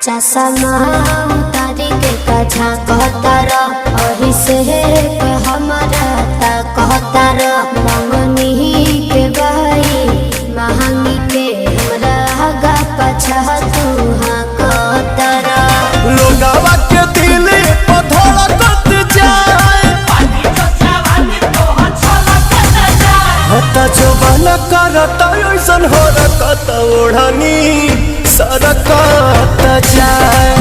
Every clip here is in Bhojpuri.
चश्मा तारी के कछा कहतर अही से हमारा ता कहतर मंगनी के भाई महंगी के हमरा पछा तू हाँ कहतर लोगवा के दिल पर धड़कत जाए हता जवान करत ऐसन हो रकत ओढ़नी सरकत जाए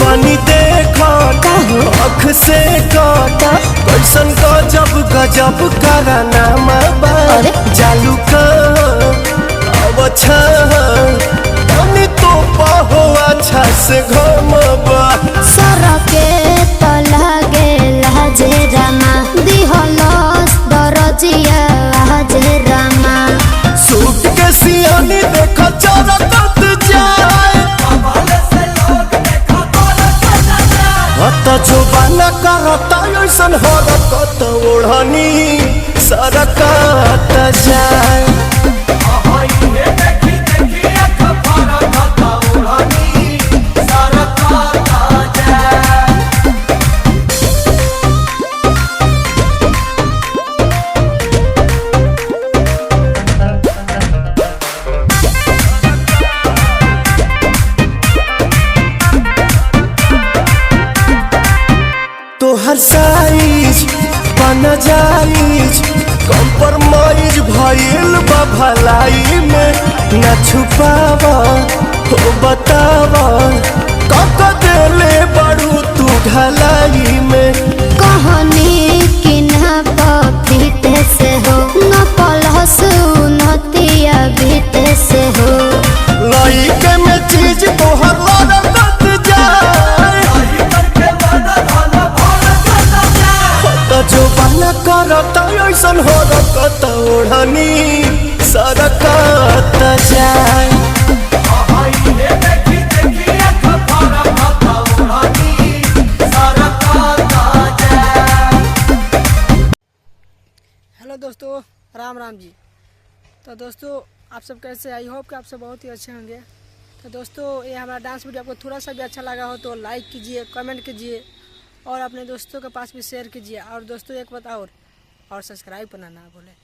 बनी देखा अख से काटा कैसन गजब गजब कराना जालू का अच्छा बनी तो पाहो अच्छा से घमबा सर के तला गे लाजे रामा दिहलस दरजिया लाजे रामा सूट के सियानी देखा चरकत जाए हता जोबाना करता ऐसन हो रकत ओढ़नी सरकत जाए तोहर साइज बन जाइज कम्प्रोमाइज भइल बा भलाई में न छुपावा हो बतावा कक देले बड़ू तू ढलाई में कहनी कि ना पपीते से हो न पलस नतिया बीते से हो लइके में चीज तोहर लड़कत जाए जो बना करता ऐसन हो रकत ओढ़नी सरकत जाए हेलो दोस्तों, राम राम जी। तो दोस्तों आप सब कैसे, आई होप कि आप सब बहुत ही अच्छे होंगे। तो दोस्तों ये हमारा डांस वीडियो आपको थोड़ा सा भी अच्छा लगा हो तो लाइक कीजिए, कमेंट कीजिए और अपने दोस्तों के पास भी शेयर कीजिए। और दोस्तों एक बात और सब्सक्राइब करना ना भूलें।